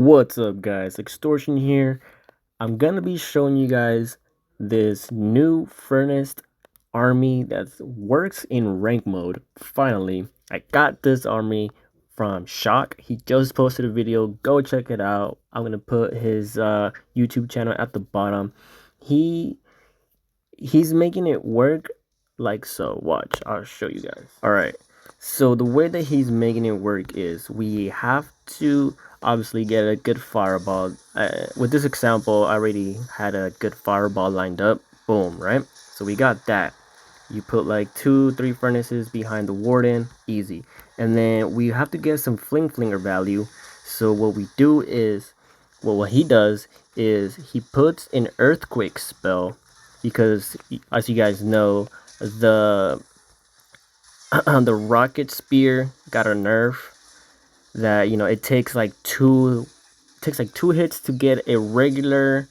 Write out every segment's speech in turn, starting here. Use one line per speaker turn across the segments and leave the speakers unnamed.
What's up, guys? Extortion here. I'm gonna be showing you guys this new furnace army that works in rank mode. Finally, I got this army from Shock. He just posted a video. Go check it out. I'm gonna put his YouTube channel at the bottom. He he's making it work like so. Watch, I'll show you guys. All right. So the way that he's making it work is we have to obviously get a good fireball. With this example, I already had a good fireball lined up. Boom, right? So we got that. You put like 2-3 furnaces behind the warden, easy. And then we have to get some fling flinger value. So what we do is, well, what he does is he puts an earthquake spell, because as you guys know, the the rocket spear got a nerf that it takes like two hits to get a regular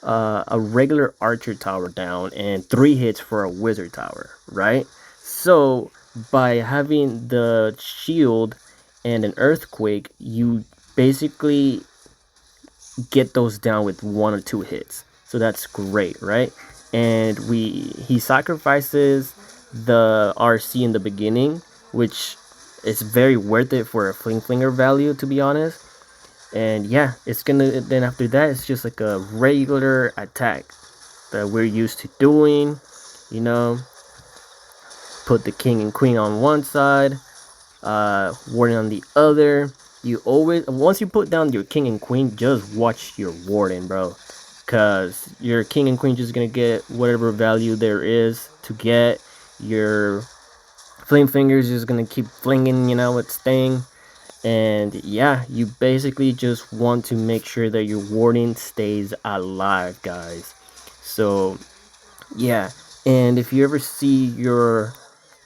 archer tower down, and 3 hits for a wizard tower, right? So by having the shield and an earthquake, you basically get those down with 1 or 2 hits. So that's great, right? And he sacrifices the RC in the beginning, which is very worth it for a fling flinger value, to be honest. And yeah, it's gonna, then after that it's just like a regular attack that we're used to doing. Put the king and queen on one side, warden on the other. You always, once you put down your king and queen, just watch your warden, bro, because your king and queen just gonna get whatever value there is to get. Your flame fingers just gonna keep flinging its thing. And yeah, you basically just want to make sure that your warden stays alive, guys. So yeah, and if you ever see your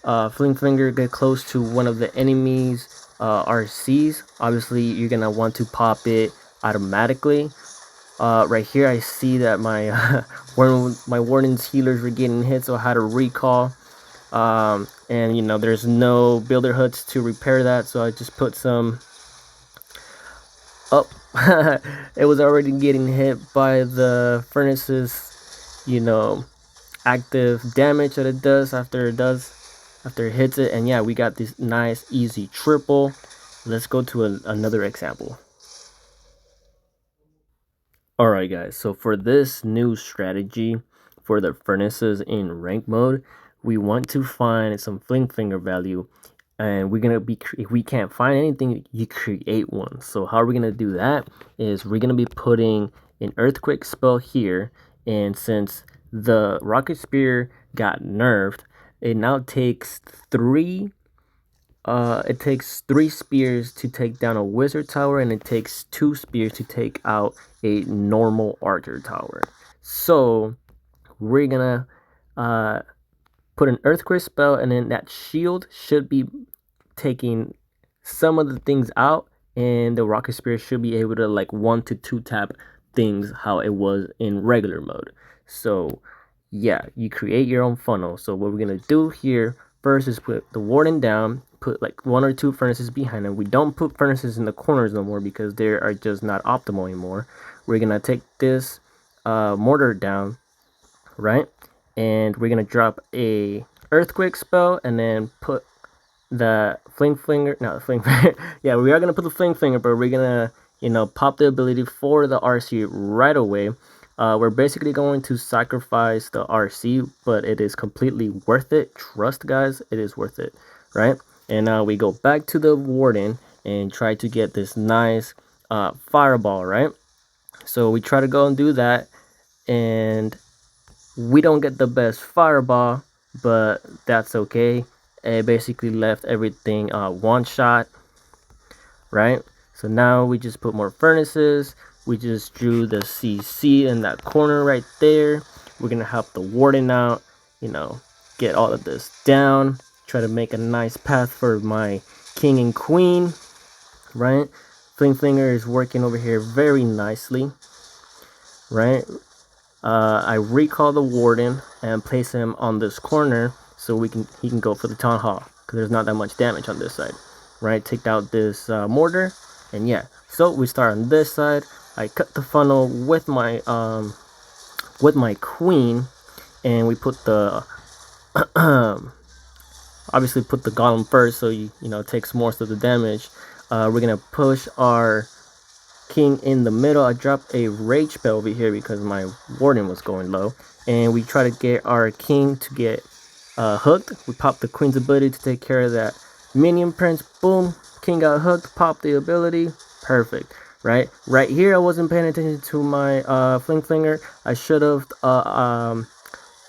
fling finger get close to one of the enemies RCs, obviously you're gonna want to pop it automatically. Right here I see that my my warden's healers were getting hit, so I had to recall. And there's no builder huts to repair that, so I just put some up. It was already getting hit by the furnace's active damage that it does after it hits it. And yeah, we got this nice easy triple. Let's go to another example. Alright guys, so for this new strategy for the furnaces in rank mode, we want to find some fling finger value, and we're gonna be, if we can't find anything, you create one. So how are we gonna do that is we're gonna be putting an earthquake spell here, and since the rocket spear got nerfed, it now takes 3 spears to take down a wizard tower, and it takes 2 spears to take out a normal archer tower. So we're gonna put an earthquake spell, and then that shield should be taking some of the things out, and the rocket spear should be able to like 1 to 2 tap things how it was in regular mode. So yeah, you create your own funnel. So what we're gonna do here first is put the warden down, put like 1 or 2 furnaces behind them. We don't put furnaces in the corners no more because they are just not optimal anymore. We're gonna take this mortar down, right? And we're gonna drop a earthquake spell, and then put the fling flinger, not the fling finger. Yeah, we are gonna put the fling finger, but we're gonna pop the ability for the RC right away. We're basically going to sacrifice the RC, but it is completely worth it. Trust, guys, it is worth it, right? And now we go back to the warden and try to get this nice fireball, right? So we try to go and do that, and we don't get the best fireball, but that's okay. It basically left everything one shot, right? So now we just put more furnaces. We just drew the CC in that corner right there. We're gonna help the warden out, get all of this down, try to make a nice path for my king and queen, right? Fling Flinger is working over here very nicely, right? I recall the warden and place him on this corner so he can go for the town hall, because there's not that much damage on this side, right? Take out this mortar, And yeah, so we start on this side. I cut the funnel with my queen, and we put the obviously put the golem first, so you know it takes most of the damage. We're gonna push our king in the middle. I dropped a rage spell over here because my warden was going low, and we try to get our king to get hooked. We pop the queen's ability to take care of that minion prince. Boom, king got hooked. Pop the ability. Perfect. Right here, I wasn't paying attention to my fling flinger. I should have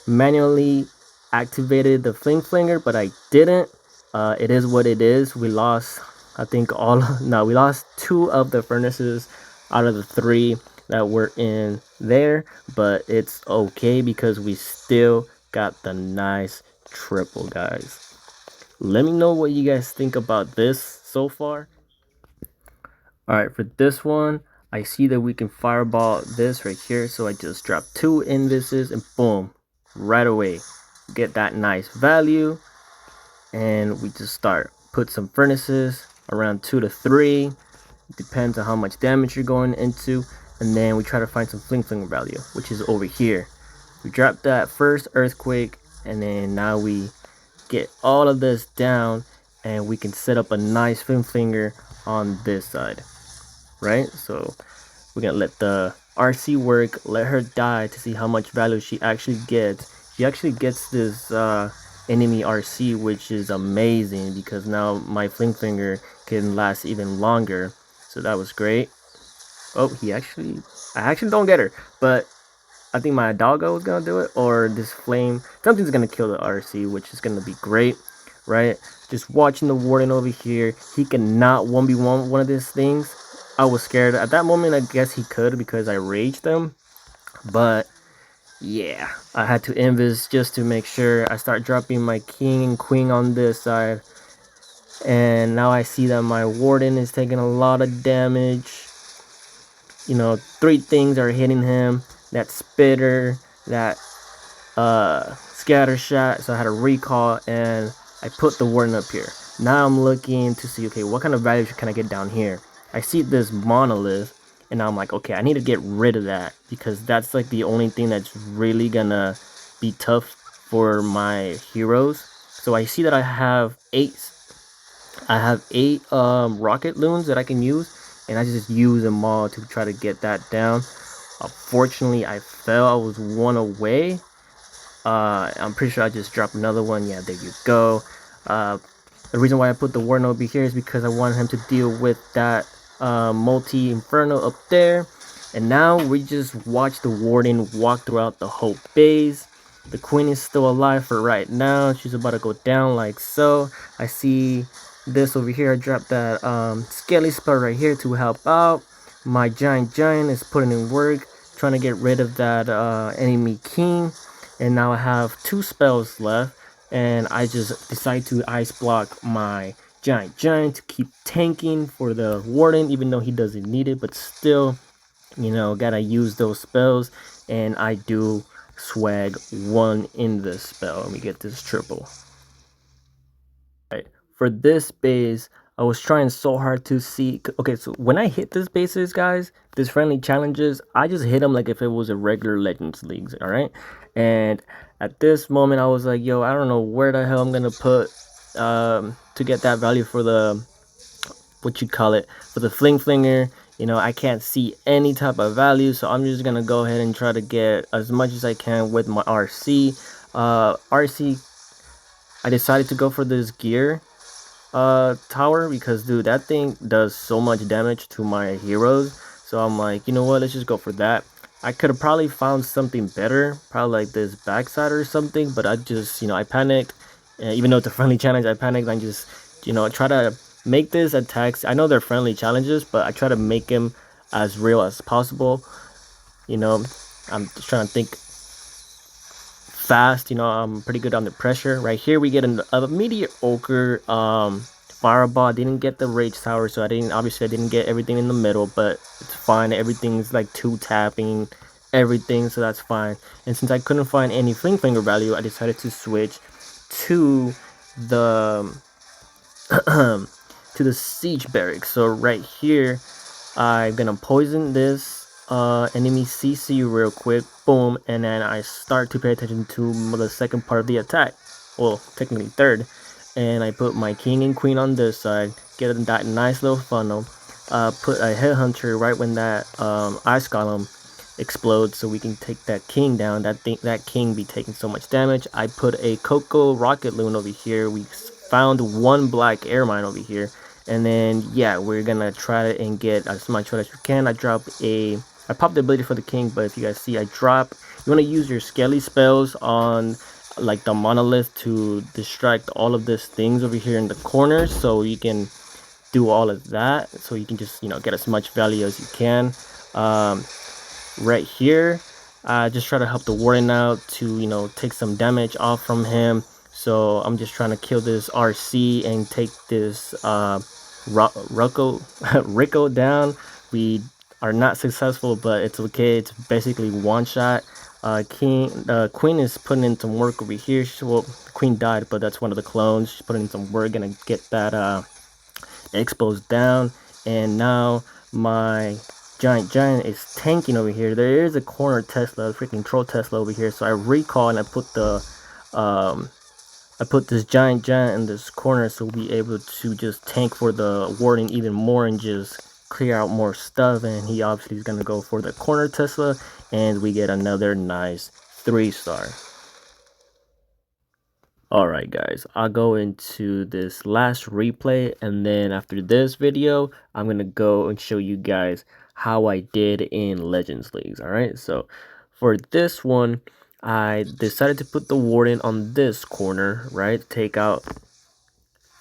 manually activated the fling flinger, but I didn't. It is what it is. We lost, I think we lost 2 of the furnaces out of the 3 that were in there, but it's okay because we still got the nice triple, guys. Let me know what you guys think about this so far. All right, for this one, I see that we can fireball this right here, so I just drop 2 invises and boom, right away get that nice value. And we just start put some furnaces around 2 to 3, depends on how much damage you're going into, and then we try to find some fling flinger value, which is over here. We drop that first earthquake, and then now we get all of this down, and we can set up a nice fling flinger on this side, right? So we're gonna let the RC work, let her die to see how much value she actually gets. She actually gets this enemy RC, which is amazing because now my fling finger can last even longer. So that was great. Oh, I actually don't get her, but I think my doggo is gonna do it, or this flame, something's gonna kill the RC, which is gonna be great, right? Just watching the warden over here, he cannot 1v1 one of these things. I was scared at that moment. I guess he could because I raged them, but yeah, I had to invis just to make sure. I start dropping my king and queen on this side, and now I see that my warden is taking a lot of damage. You know, 3 things are hitting him. That spitter, that scatter shot, so I had a recall, and I put the warden up here. Now I'm looking to see, okay, what kind of value can I get down here? I see this monolith, and I'm like, okay, I need to get rid of that because that's like the only thing that's really gonna be tough for my heroes. So I see that I have 8 rocket loons that I can use, and I just use them all to try to get that down. Unfortunately, I fell. I was 1 away. I'm pretty sure I just dropped another one. Yeah, there you go. The reason why I put the warden over here is because I wanted him to deal with that multi inferno up there. And now we just watch the warden walk throughout the whole base. The queen is still alive for right now. She's about to go down like so. I see this over here. I dropped that skelly spell right here to help out. My giant is putting in work, trying to get rid of that enemy king. And now I have 2 spells left, and I just decide to ice block my giant to keep tanking for the warden, even though he doesn't need it, but still, you know, gotta use those spells. And I do swag 1 in this spell, and we get this triple. Right, for this base, I was trying so hard to see. Okay, so when I hit this bases, guys, this friendly challenges, I just hit them like if it was a regular Legends Leagues, all right? And at this moment, I was like, yo, I don't know where the hell I'm gonna put to get that value for the, what you call it, for the fling flinger. You know, I can't see any type of value, so I'm just gonna go ahead and try to get as much as I can with my RC. I decided to go for this gear tower because, dude, that thing does so much damage to my heroes. So I'm like, you know what, let's just go for that. I could have probably found something better, probably like this backside or something, but I just, you know, I panicked. Even though it's a friendly challenge, I panicked and just, you know, try to make this attacks. I know they're friendly challenges, but I try to make them as real as possible. You know, I'm just trying to think fast. You know, I'm pretty good under pressure. Right here, we get a mediocre fireball. I didn't get the rage tower, so I didn't get everything in the middle, but it's fine. Everything's like 2 tapping everything, so that's fine. And since I couldn't find any fling finger value, I decided to switch to the to the siege barracks. So right here, I'm gonna poison this enemy CC real quick, boom, and then I start to pay attention to the second part of the attack, well, technically third, and I put my king and queen on this side, get that nice little funnel, put a headhunter right when that ice golem explodes, so we can take that king down. That king be taking so much damage. I put a Coco rocket loon over here. We found one black air mine over here, and then yeah, we're gonna try to and get as much as we can. I popped the ability for the king, but if you guys see, you want to use your skelly spells on like the monolith to distract all of these things over here in the corners, so you can do all of that, so you can just get as much value as you can. Right here, just try to help the warden out to take some damage off from him. So I'm just trying to kill this RC and take this Rico down. We are not successful, but it's okay. It's basically one shot. Queen is putting in some work over here. Well, the queen died, but that's one of the clones. She's putting in some work, gonna get that exposed down. And now my giant is tanking over here. There is a corner Tesla, a freaking troll Tesla over here. So I recall and I put this giant in this corner, so we'll be able to just tank for the warden even more and just clear out more stuff. And he obviously is going to go for the corner Tesla, and we get another nice 3-star. Alright guys, I'll go into this last replay, and then after this video, I'm going to go and show you guys how I did in Legends Leagues. Alright, so for this one, I decided to put the warden on this corner, right? Take out,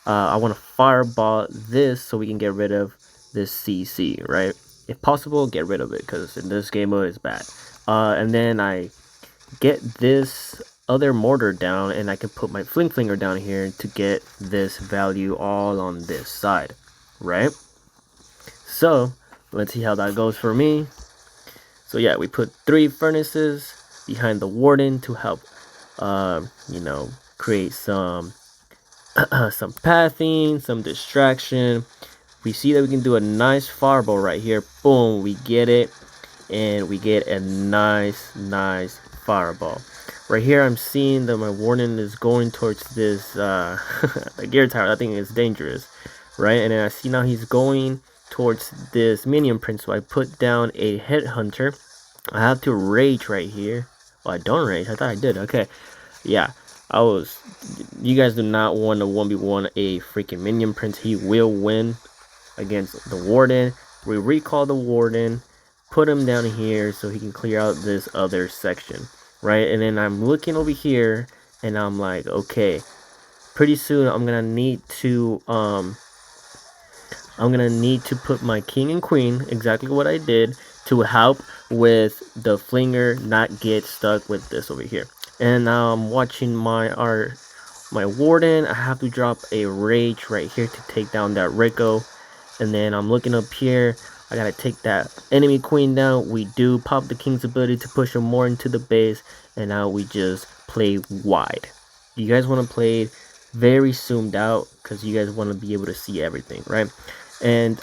I want to fireball this so we can get rid of this CC, right? If possible, get rid of it, because in this game mode it's bad. And then I get this other mortar down, and I can put my flinger down here to get this value all on this side, right? So let's see how that goes for me. So yeah, we put 3 furnaces behind the warden to help create some some pathing, some distraction. We see that we can do a nice fireball right here. Boom, we get it, and we get a nice fireball. Right here, I'm seeing that my warden is going towards this the gear tower. I think it's dangerous, right? And then I see now he's going towards this minion prince, so I put down a headhunter. I have to rage right here. Well, I don't rage. I thought I did. Okay, yeah, you guys do not want to 1v1 a freaking minion prince. He will win against the warden. We recall the warden, put him down here so he can clear out this other section, right? And then I'm looking over here, and I'm like, okay, pretty soon I'm gonna need to put my king and queen, exactly what I did, to help with the flinger not get stuck with this over here. And now I'm watching my warden. I have to drop a rage right here to take down that Rico. And then I'm looking up here. I gotta take that enemy queen down. We do pop the king's ability to push him more into the base, and now we just play wide. You guys want to play very zoomed out because you guys want to be able to see everything, right? And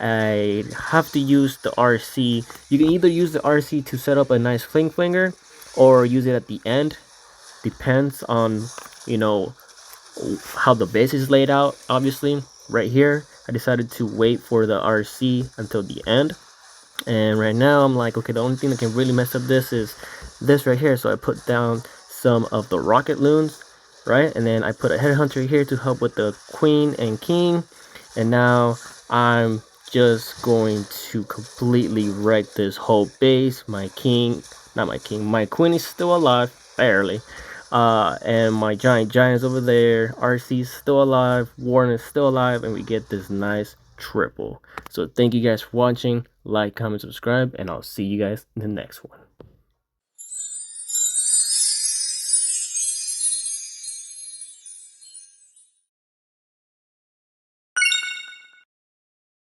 I have to use the RC. You can either use the RC to set up a nice flinger, or use it at the end. Depends on how the base is laid out. Obviously, right here I decided to wait for the RC until the end, and right now I'm like, okay, the only thing that can really mess up this is this right here. So I put down some of the rocket loons, right? And then I put a headhunter here to help with the queen and king, and now I'm just going to completely wreck this whole base. My queen is still alive, barely. And my giant is over there. RC is still alive. Warren is still alive, and we get this nice triple. So thank you guys for watching. Like, comment, subscribe, and I'll see you guys in the next one.